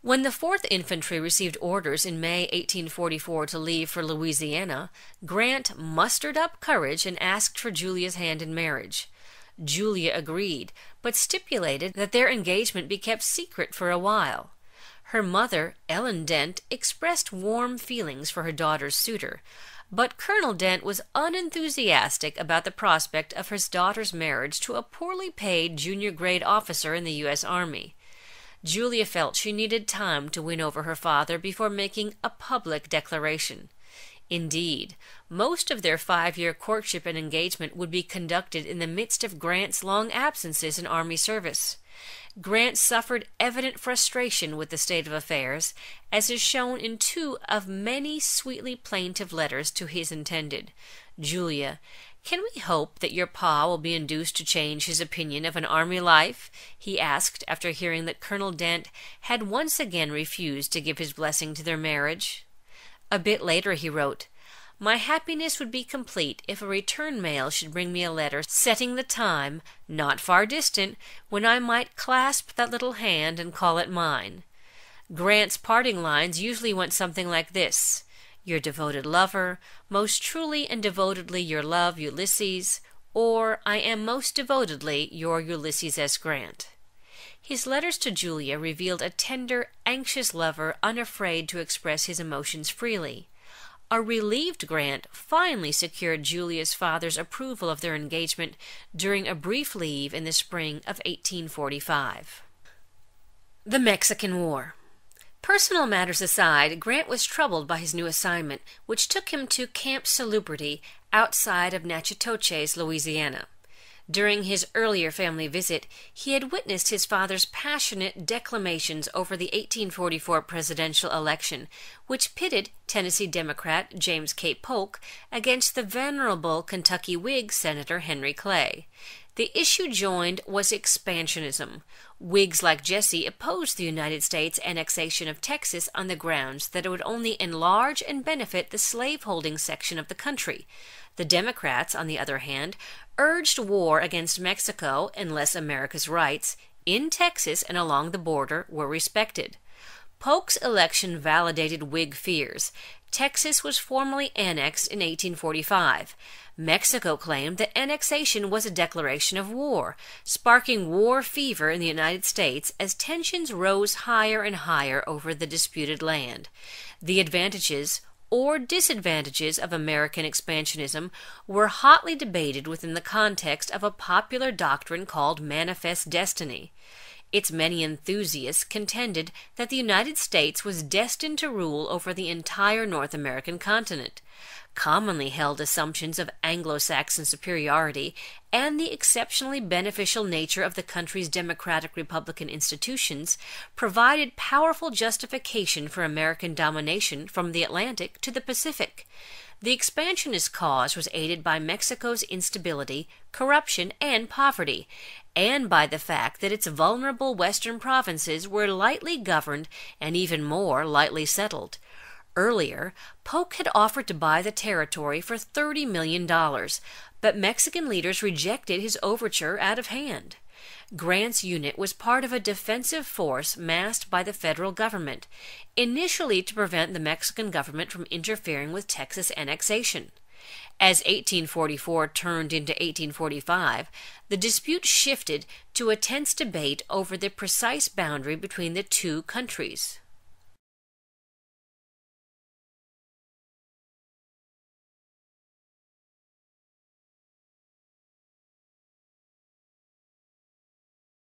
When the 4th Infantry received orders in May 1844 to leave for Louisiana, Grant mustered up courage and asked for Julia's hand in marriage. Julia agreed, but stipulated that their engagement be kept secret for a while. Her mother, Ellen Dent, expressed warm feelings for her daughter's suitor, but Colonel Dent was unenthusiastic about the prospect of his daughter's marriage to a poorly paid junior-grade officer in the U.S. Army. Julia felt she needed time to win over her father before making a public declaration. Indeed, most of their 5-year courtship and engagement would be conducted in the midst of Grant's long absences in Army service. Grant suffered evident frustration with the state of affairs, as is shown in 2 of many sweetly plaintive letters to his intended. Julia, "Can we hope that your pa will be induced to change his opinion of an army life?" he asked after hearing that Colonel Dent had once again refused to give his blessing to their marriage. A bit later he wrote, "My happiness would be complete if a return mail should bring me a letter setting the time, not far distant, when I might clasp that little hand and call it mine." Grant's parting lines usually went something like this: "Your devoted lover, most truly and devotedly your love, Ulysses," or "I am most devotedly your Ulysses S. Grant." His letters to Julia revealed a tender, anxious lover unafraid to express his emotions freely. A relieved Grant finally secured Julia's father's approval of their engagement during a brief leave in the spring of 1845. The Mexican War. Personal matters aside, Grant was troubled by his new assignment, which took him to Camp Salubrity outside of Natchitoches, Louisiana. During his earlier family visit, he had witnessed his father's passionate declamations over the 1844 presidential election, which pitted Tennessee Democrat James K. Polk against the venerable Kentucky Whig Senator Henry Clay. The issue joined was expansionism. Whigs like Jesse opposed the United States annexation of Texas on the grounds that it would only enlarge and benefit the slaveholding section of the country. The Democrats, on the other hand, urged war against Mexico unless America's rights, in Texas and along the border, were respected. Polk's election validated Whig fears. Texas was formally annexed in 1845. Mexico claimed that annexation was a declaration of war, sparking war fever in the United States as tensions rose higher and higher over the disputed land. The advantages or disadvantages of American expansionism were hotly debated within the context of a popular doctrine called manifest destiny. Its many enthusiasts contended that the United States was destined to rule over the entire North American continent. Commonly held assumptions of Anglo-Saxon superiority and the exceptionally beneficial nature of the country's democratic republican institutions provided powerful justification for American domination from the Atlantic to the Pacific. The expansionist cause was aided by Mexico's instability, corruption, and poverty, and by the fact that its vulnerable western provinces were lightly governed and even more lightly settled. Earlier, Polk had offered to buy the territory for $30 million, but Mexican leaders rejected his overture out of hand. Grant's unit was part of a defensive force massed by the federal government, initially to prevent the Mexican government from interfering with Texas annexation. As 1844 turned into 1845, the dispute shifted to a tense debate over the precise boundary between the two countries.